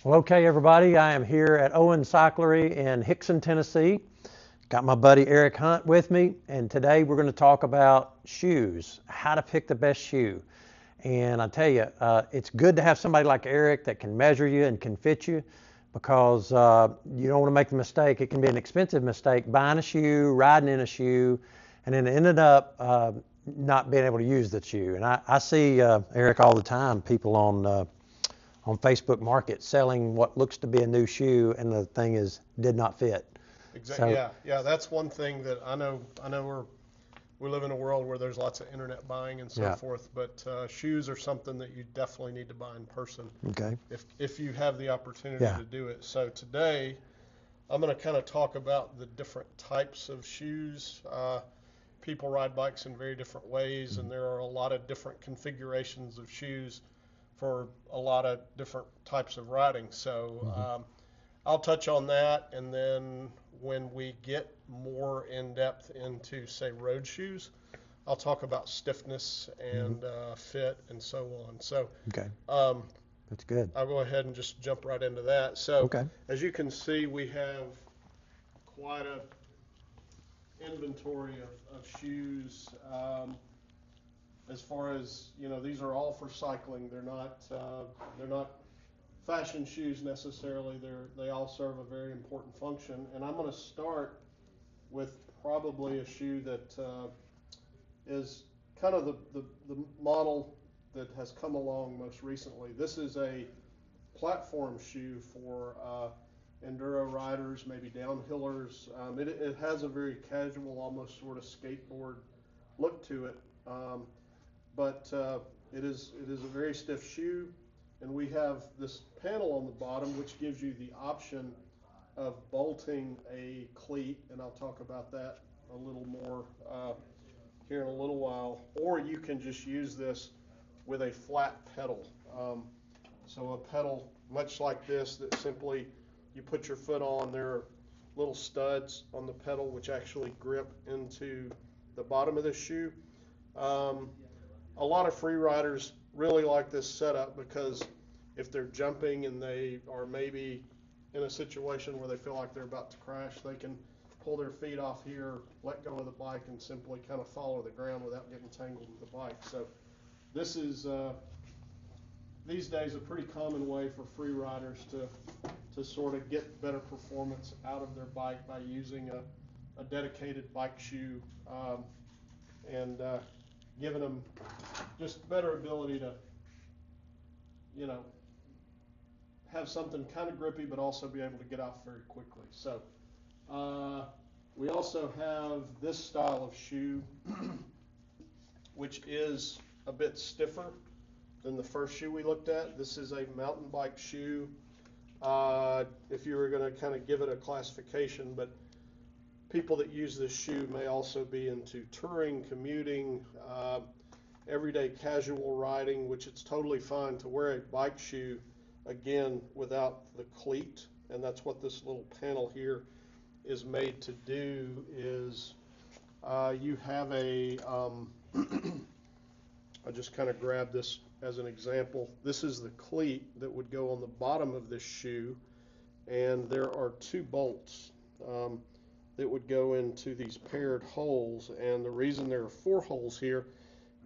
Well, okay, everybody, I am here at Owen Cyclery in Hickson, Tennessee. Got my buddy Eric Hunt with me, and today we're going to talk about shoes, how to pick the best shoe. And I tell you, it's good to have somebody like Eric that can measure you and can fit you because you don't want to make the mistake. It can be an expensive mistake buying a shoe, riding in a shoe, and then ended up not being able to use the shoe. And I see, Eric, all the time, people on Facebook Market selling what looks to be a new shoe, and the thing did not fit. Exactly. So Yeah. That's one thing that I know. We live in a world where there's lots of internet buying and so yeah, forth, but shoes are something that you definitely need to buy in person okay, if you have the opportunity yeah, to do it. So today I'm going to kind of talk about the different types of shoes. People ride bikes in very different ways, and there are a lot of different configurations of shoes for a lot of different types of riding. So I'll touch on that, and then when we get more in depth into, say, road shoes, I'll talk about stiffness and fit and so on. So okay, um, that's good. I'll go ahead and just jump right into that. So Okay, as you can see, we have quite a inventory of shoes. As far as these are all for cycling. They're not fashion shoes necessarily. They all serve a very important function. And I'm going to start with probably a shoe that is kind of the model that has come along most recently. This is a platform shoe for enduro riders, maybe downhillers. It has a very casual, almost sort of skateboard look to it, but it is a very stiff shoe, and we have this panel on the bottom which gives you the option of bolting a cleat, and I'll talk about that a little more here in a little while, or you can just use this with a flat pedal. So a pedal much like this that simply you put your foot on. There are little studs on the pedal which actually grip into the bottom of the shoe. A lot of free riders really like this setup because if they're jumping and they are maybe in a situation where they feel like they're about to crash, they can pull their feet off here, let go of the bike, and simply kind of follow the ground without getting tangled with the bike. So this is these days a pretty common way for free riders to sort of get better performance out of their bike by using a dedicated bike shoe, and giving them just better ability to you know have something kind of grippy but also be able to get off very quickly. So we also have this style of shoe which is a bit stiffer than the first shoe we looked at. This is a mountain bike shoe. If you were going to kind of give it a classification, but people that use this shoe may also be into touring, commuting, everyday casual riding, which it's totally fine to wear a bike shoe, again, without the cleat. And that's what this little panel here is made to do, is you have a, I just kind of grabbed this as an example. This is the cleat that would go on the bottom of this shoe, and there are two bolts that would go into these paired holes. And the reason there are 4 holes here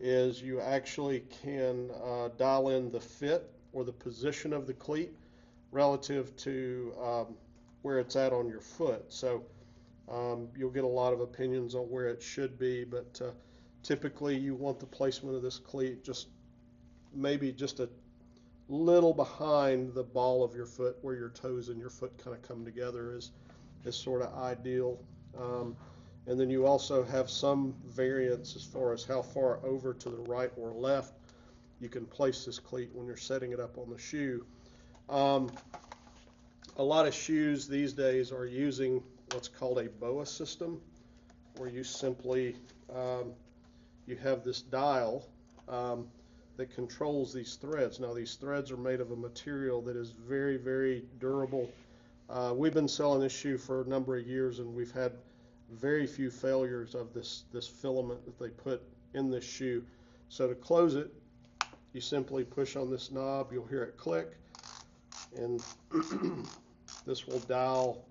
is you actually can dial in the fit or the position of the cleat relative to where it's at on your foot. So you'll get a lot of opinions on where it should be, but typically you want the placement of this cleat just maybe just a little behind the ball of your foot, where your toes and your foot kind of come together is sort of ideal. And then you also have some variance as far as how far over to the right or left you can place this cleat when you're setting it up on the shoe. A lot of shoes these days are using what's called a BOA system, where you simply you have this dial that controls these threads. Now these threads are made of a material that is very, very durable. We've been selling this shoe for a number of years, and we've had very few failures of this filament that they put in this shoe. So to close it, you simply push on this knob, you'll hear it click, and this will dial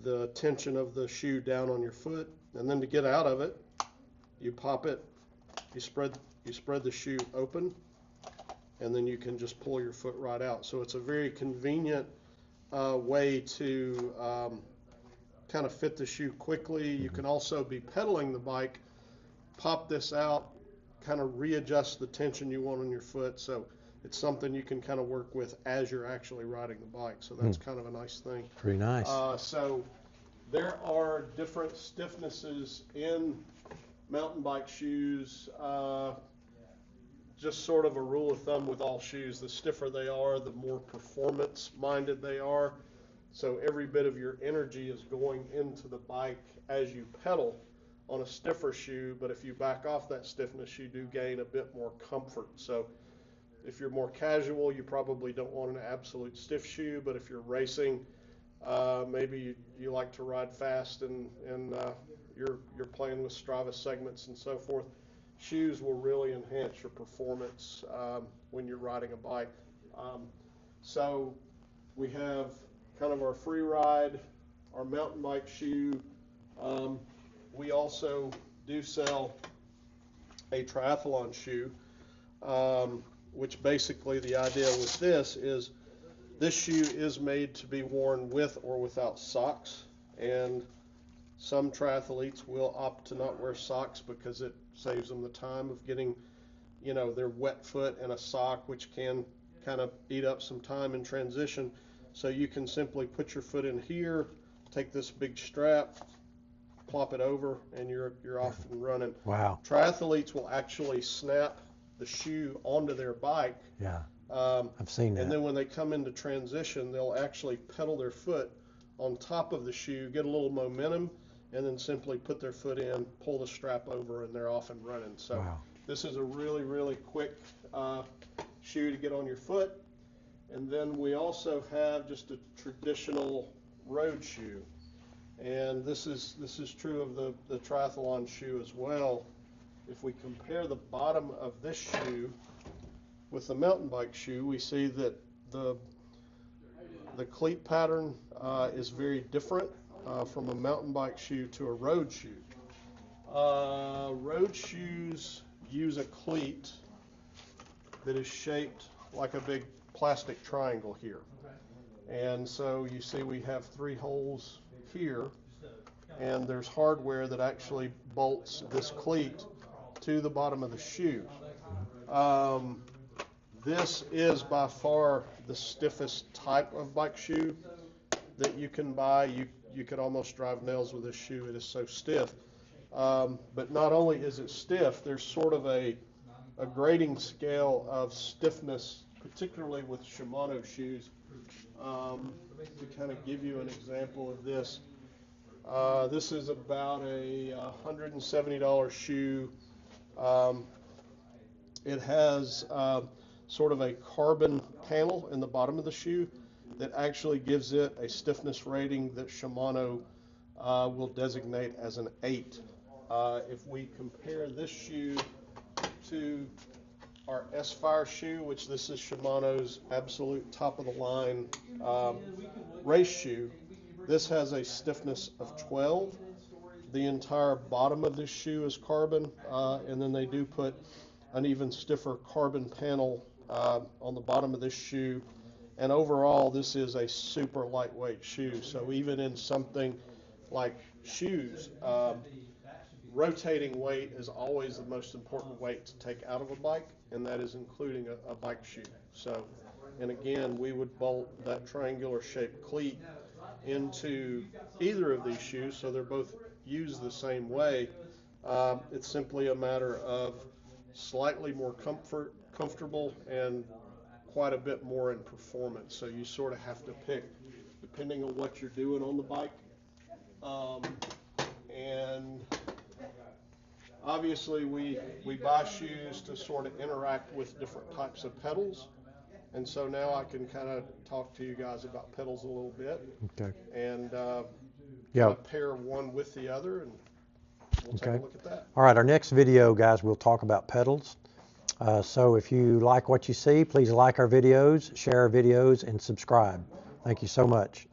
the tension of the shoe down on your foot. And then to get out of it, you pop it, you spread the shoe open, and then you can just pull your foot right out. So it's a very convenient way to kind of fit the shoe quickly. You can also be pedaling the bike, pop this out, kind of readjust the tension you want on your foot. So it's something you can kind of work with as you're actually riding the bike. So that's kind of a nice thing. Pretty nice. So there are different stiffnesses in mountain bike shoes. Just sort of a rule of thumb with all shoes, the stiffer they are, the more performance minded they are. So every bit of your energy is going into the bike as you pedal on a stiffer shoe, but if you back off that stiffness, you do gain a bit more comfort. So if you're more casual, you probably don't want an absolute stiff shoe, but if you're racing, maybe you like to ride fast and you're playing with Strava segments and so forth, shoes will really enhance your performance when you're riding a bike. So we have kind of our free ride, our mountain bike shoe. We also do sell a triathlon shoe, which basically the idea with this is this shoe is made to be worn with or without socks, and some triathletes will opt to not wear socks because it saves them the time of getting, their wet foot in a sock, which can kind of eat up some time in transition. So you can simply put your foot in here, take this big strap, plop it over, and you're off and running. Wow. Triathletes will actually snap the shoe onto their bike. Yeah. I've seen that. And then when they come into transition, they'll actually pedal their foot on top of the shoe, get a little momentum, and then simply put their foot in, pull the strap over, and they're off and running. So wow. This is a really, really quick shoe to get on your foot. And then we also have just a traditional road shoe. And this is true of the triathlon shoe as well. If we compare the bottom of this shoe with the mountain bike shoe, we see that the cleat pattern is very different from a mountain bike shoe to a road shoe. Road shoes use a cleat that is shaped like a big plastic triangle here. And so you see we have 3 holes here, and there's hardware that actually bolts this cleat to the bottom of the shoe. This is by far the stiffest type of bike shoe that you can buy. You could almost drive nails with this shoe. It is so stiff. But not only is it stiff, there's sort of a grading scale of stiffness, particularly with Shimano shoes. To kind of give you an example of this, this is about a $170 shoe. It has sort of a carbon panel in the bottom of the shoe that actually gives it a stiffness rating that Shimano will designate as an 8. If we compare this shoe to our S-Fire shoe, which this is Shimano's absolute top of the line race shoe, this has a stiffness of 12. The entire bottom of this shoe is carbon, and then they do put an even stiffer carbon panel on the bottom of this shoe. And overall, this is a super lightweight shoe. So even in something like shoes, rotating weight is always the most important weight to take out of a bike, and that is including a bike shoe. So, and again, we would bolt that triangular shaped cleat into either of these shoes, so they're both used the same way. It's simply a matter of slightly more comfortable and quite a bit more in performance. So you sort of have to pick depending on what you're doing on the bike. And obviously we buy shoes to sort of interact with different types of pedals. And so now I can kind of talk to you guys about pedals a little bit. Okay. And pair one with the other, and we'll take a look at that. All right, our next video, guys, we'll talk about pedals. So if you like what you see, please like our videos, share our videos, and subscribe. Thank you so much.